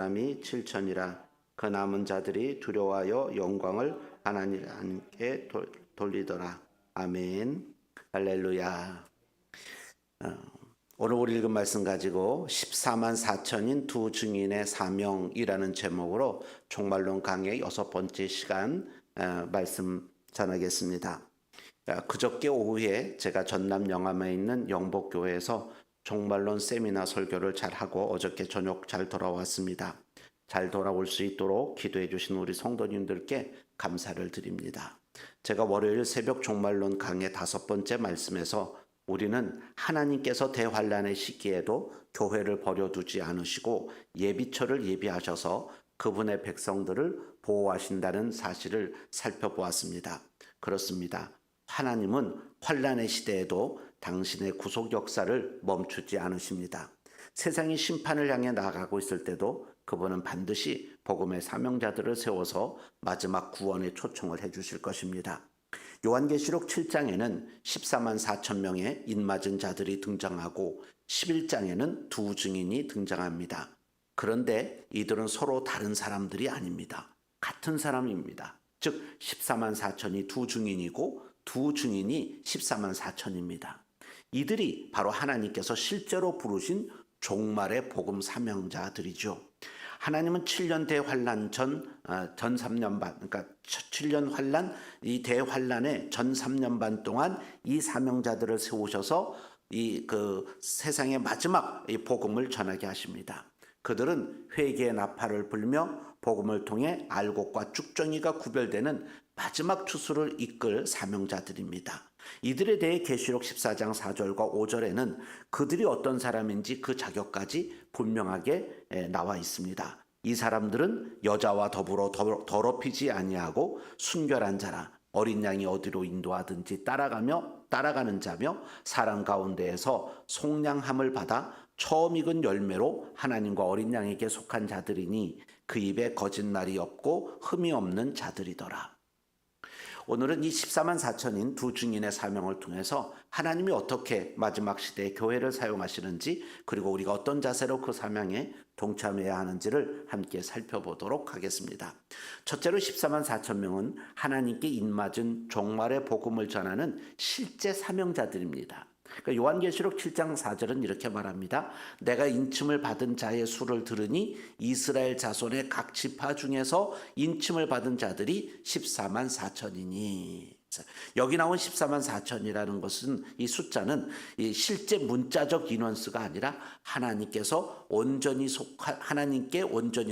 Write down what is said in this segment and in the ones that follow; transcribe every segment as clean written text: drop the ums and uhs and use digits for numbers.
사람이 7천이라. 그 남은 자들이 두려워하여 영광을 하나님께 돌리더라. 아멘. 할렐루야. 오늘 우리 읽은 말씀 가지고 14만 4천인 두 증인의 사명이라는 제목으로 종말론 강의 6번째 시간 말씀 전하겠습니다. 그저께 오후에 제가 전남 영암에 있는 영복교회에서 종말론 세미나 설교를 잘하고 어저께 저녁 잘 돌아왔습니다. 잘 돌아올 수 있도록 기도해 주신 우리 성도님들께 감사를 드립니다. 제가 월요일 새벽 종말론 강의 5번째 말씀에서 우리는 하나님께서 대환란의 시기에도 교회를 버려두지 않으시고 예비처를 예비하셔서 그분의 백성들을 보호하신다는 사실을 살펴보았습니다. 그렇습니다. 하나님은 환란의 시대에도 당신의 구속 역사를 멈추지 않으십니다. 세상이 심판을 향해 나아가고 있을 때도 그분은 반드시 복음의 사명자들을 세워서 마지막 구원의 초청을 해주실 것입니다. 요한계시록 7장에는 14만 4천 명의 인맞은 자들이 등장하고 11장에는 두 증인이 등장합니다. 그런데 이들은 서로 다른 사람들이 아닙니다. 같은 사람입니다. 즉 14만 4천이 두 증인이고 두 증인이 14만 4천입니다. 이들이 바로 하나님께서 실제로 부르신 종말의 복음 사명자들이죠. 하나님은 7년 대환란 전 3년 반, 그러니까 7년 환란, 이 대환란의 전 3년 반 동안 이 사명자들을 세우셔서 그 세상의 마지막 이 복음을 전하게 하십니다. 그들은 회개의 나팔을 불며 복음을 통해 알곡과 쭉정이가 구별되는 마지막 추수를 이끌 사명자들입니다. 이들에 대해 계시록 14장 4절과 5절에는 그들이 어떤 사람인지 그 자격까지 분명하게 나와 있습니다. 이 사람들은 여자와 더불어 더럽히지 아니하고 순결한 자라. 어린 양이 어디로 인도하든지 따라가는 자며 사람 가운데에서 속량함을 받아 처음 익은 열매로 하나님과 어린 양에게 속한 자들이니 그 입에 거짓말이 없고 흠이 없는 자들이더라. 오늘은 이 14만 4천인 두 증인의 사명을 통해서 하나님이 어떻게 마지막 시대에 교회를 사용하시는지, 그리고 우리가 어떤 자세로 그 사명에 동참해야 하는지를 함께 살펴보도록 하겠습니다. 첫째로 14만 4천 명은 하나님께 입맞은 종말의 복음을 전하는 실제 사명자들입니다. 그러니까 요한계시록 7장 4절은 이렇게 말합니다. 내가 인침을 받은 자의 수를 들으니 이스라엘 자손의 각 지파 중에서 인침을 받은 자들이 14만 4천이니. 여기 나온 14만 4천이라는 것은, 이 숫자는 이 실제 문자적 인원수가 아니라 하나님께 온전히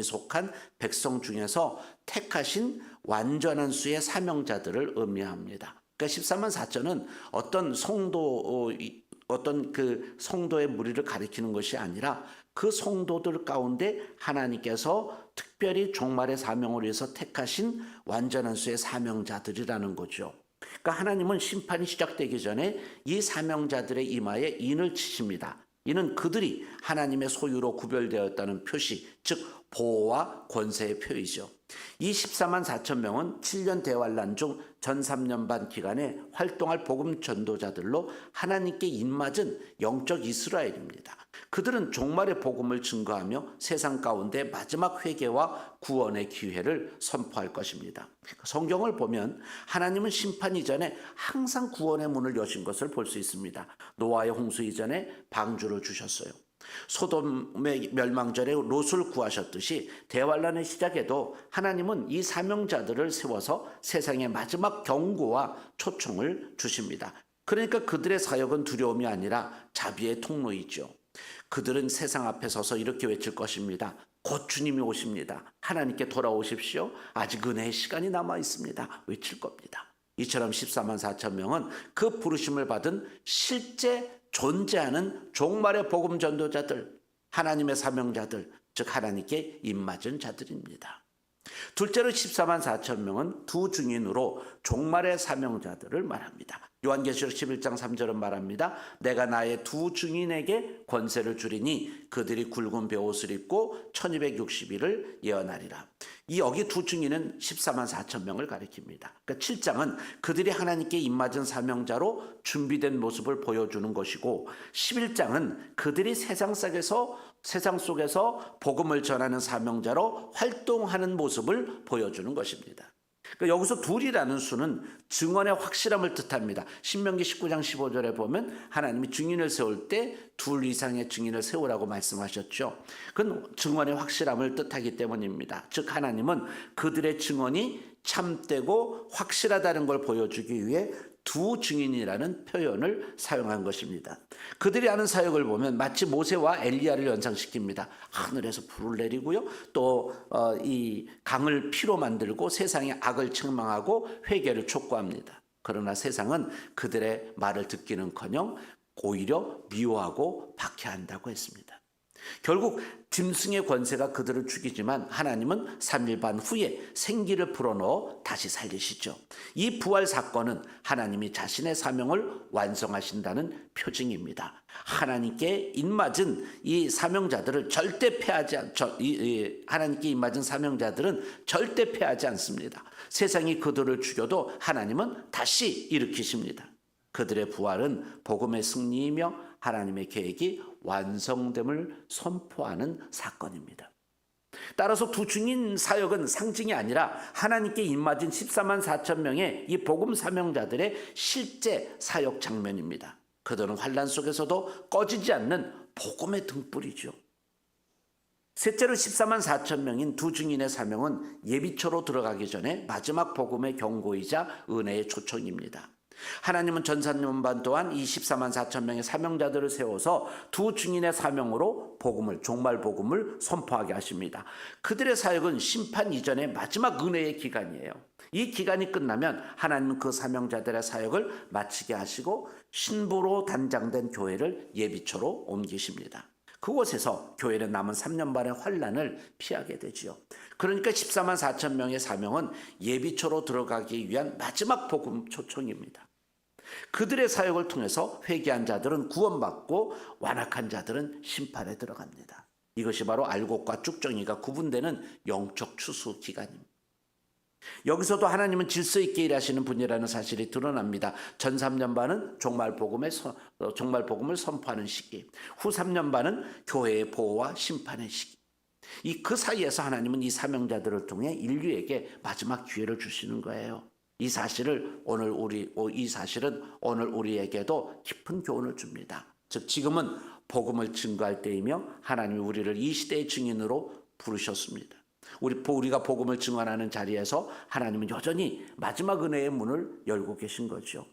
속한 백성 중에서 택하신 완전한 수의 사명자들을 의미합니다. 그러니까 14만 4천은 어떤 그 성도의 무리를 가리키는 것이 아니라 그 성도들 가운데 하나님께서 특별히 종말의 사명을 위해서 택하신 완전한 수의 사명자들이라는 거죠. 그러니까 하나님은 심판이 시작되기 전에 이 사명자들의 이마에 인을 치십니다. 이는 그들이 하나님의 소유로 구별되었다는 표시, 즉 보호와 권세의 표이죠. 이 14만 4천 명은 7년 대환란 중 전 3년 반 기간에 활동할 복음 전도자들로 하나님께 입맞은 영적 이스라엘입니다. 그들은 종말의 복음을 증거하며 세상 가운데 마지막 회개와 구원의 기회를 선포할 것입니다. 성경을 보면 하나님은 심판 이전에 항상 구원의 문을 여신 것을 볼 수 있습니다. 노아의 홍수 이전에 방주를 주셨어요. 소돔의 멸망전에 롯을 구하셨듯이 대환란의 시작에도 하나님은 이 사명자들을 세워서 세상의 마지막 경고와 초청을 주십니다. 그러니까 그들의 사역은 두려움이 아니라 자비의 통로이죠. 그들은 세상 앞에 서서 이렇게 외칠 것입니다. 곧 주님이 오십니다. 하나님께 돌아오십시오. 아직 은혜의 시간이 남아 있습니다. 외칠 겁니다. 이처럼 14만 4천 명은 그 부르심을 받은 실제 존재하는 종말의 복음 전도자들, 하나님의 사명자들, 즉 하나님께 입맞은 자들입니다. 둘째로 14만 4천 명은 두 증인으로 종말의 사명자들을 말합니다. 요한계시록 11장 3절은 말합니다. 내가 나의 두 증인에게 권세를 주리니 그들이 굵은 베옷을 입고 1260일을 예언하리라. 이 여기 두 증인은 14만 4천 명을 가리킵니다. 그러니까 7장은 그들이 하나님께 입맞은 사명자로 준비된 모습을 보여주는 것이고 11장은 그들이 세상 속에서 세상 속에서 복음을 전하는 사명자로 활동하는 모습을 보여주는 것입니다. 그러니까 여기서 둘이라는 수는 증언의 확실함을 뜻합니다. 신명기 19장 15절에 보면 하나님이 증인을 세울 때 둘 이상의 증인을 세우라고 말씀하셨죠. 그건 증언의 확실함을 뜻하기 때문입니다. 즉 하나님은 그들의 증언이 참되고 확실하다는 걸 보여주기 위해 두 증인이라는 표현을 사용한 것입니다. 그들이 하는 사역을 보면 마치 모세와 엘리야를 연상시킵니다. 하늘에서 불을 내리고요. 또 이 강을 피로 만들고 세상의 악을 책망하고 회개를 촉구합니다. 그러나 세상은 그들의 말을 듣기는커녕 오히려 미워하고 박해한다고 했습니다. 결국 짐승의 권세가 그들을 죽이지만 하나님은 3일 반 후에 생기를 불어넣어 다시 살리시죠. 이 부활 사건은 하나님이 자신의 사명을 완성하신다는 표징입니다. 하나님께 입맞은 이 사명자들을 절대 하나님께 입맞은 사명자들은 절대 패하지 않습니다. 세상이 그들을 죽여도 하나님은 다시 일으키십니다. 그들의 부활은 복음의 승리이며 하나님의 계획이 완성됨을 선포하는 사건입니다. 따라서 두 증인 사역은 상징이 아니라 하나님께 입맞은 14만 4천 명의 이 복음 사명자들의 실제 사역 장면입니다. 그들은 환난 속에서도 꺼지지 않는 복음의 등불이죠. 셋째로 14만 4천 명인 두 증인의 사명은 예비초로 들어가기 전에 마지막 복음의 경고이자 은혜의 초청입니다. 하나님은 전산년반 동안 이 14만 4천 명의 사명자들을 세워서 두 증인의 사명으로 종말 복음을 선포하게 하십니다. 그들의 사역은 심판 이전의 마지막 은혜의 기간이에요. 이 기간이 끝나면 하나님은 그 사명자들의 사역을 마치게 하시고 신부로 단장된 교회를 예비초로 옮기십니다. 그곳에서 교회는 남은 3년 반의 환난을 피하게 되지요. 그러니까 14만 4천 명의 사명은 예비초로 들어가기 위한 마지막 복음 초청입니다. 그들의 사역을 통해서 회개한 자들은 구원받고 완악한 자들은 심판에 들어갑니다. 이것이 바로 알곡과 쭉정이가 구분되는 영적 추수 기간입니다. 여기서도 하나님은 질서 있게 일하시는 분이라는 사실이 드러납니다. 전 3년 반은 종말 복음을 선포하는 시기, 후 3년 반은 교회의 보호와 심판의 시기. 그 사이에서 하나님은 이 사명자들을 통해 인류에게 마지막 기회를 주시는 거예요. 이 사실은 오늘 우리에게도 깊은 교훈을 줍니다. 즉 지금은 복음을 증거할 때이며 하나님이 우리를 이 시대의 증인으로 부르셨습니다. 우리가 복음을 증언하는 자리에서 하나님은 여전히 마지막 은혜의 문을 열고 계신 거죠.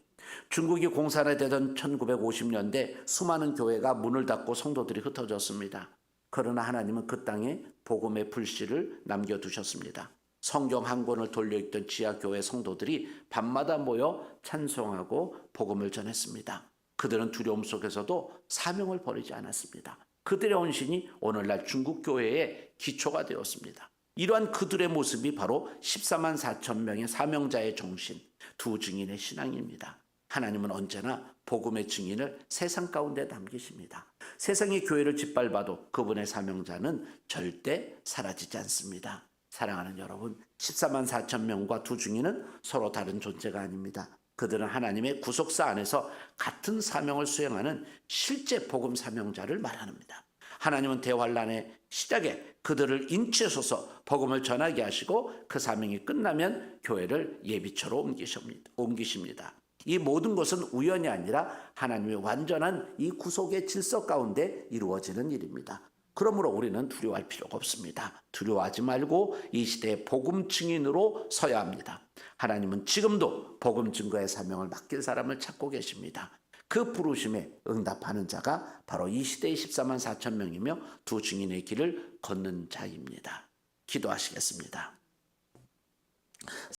중국이 공산화되던 1950년대 수많은 교회가 문을 닫고 성도들이 흩어졌습니다. 그러나 하나님은 그 땅에 복음의 불씨를 남겨두셨습니다. 성경 한 권을 돌려읽던 지하교회 성도들이 밤마다 모여 찬송하고 복음을 전했습니다. 그들은 두려움 속에서도 사명을 버리지 않았습니다. 그들의 헌신이 오늘날 중국 교회의 기초가 되었습니다. 이러한 그들의 모습이 바로 14만 4천 명의 사명자의 정신, 두 증인의 신앙입니다. 하나님은 언제나 복음의 증인을 세상 가운데 남기십니다. 세상의 교회를 짓밟아도 그분의 사명자는 절대 사라지지 않습니다. 사랑하는 여러분, 14만 4천 명과 두 증인은 서로 다른 존재가 아닙니다. 그들은 하나님의 구속사 안에서 같은 사명을 수행하는 실제 복음 사명자를 말합니다. 하나님은 대환란의 시작에 그들을 인치셔서 복음을 전하게 하시고 그 사명이 끝나면 교회를 예비처로 옮기십니다. 이 모든 것은 우연이 아니라 하나님의 완전한 이 구속의 질서 가운데 이루어지는 일입니다. 그러므로 우리는 두려워할 필요가 없습니다. 두려워하지 말고 이 시대의 복음 증인으로 서야 합니다. 하나님은 지금도 복음 증거의 사명을 맡길 사람을 찾고 계십니다. 그 부르심에 응답하는 자가 바로 이 시대의 14만 4천 명이며 두 증인의 길을 걷는 자입니다. 기도하시겠습니다.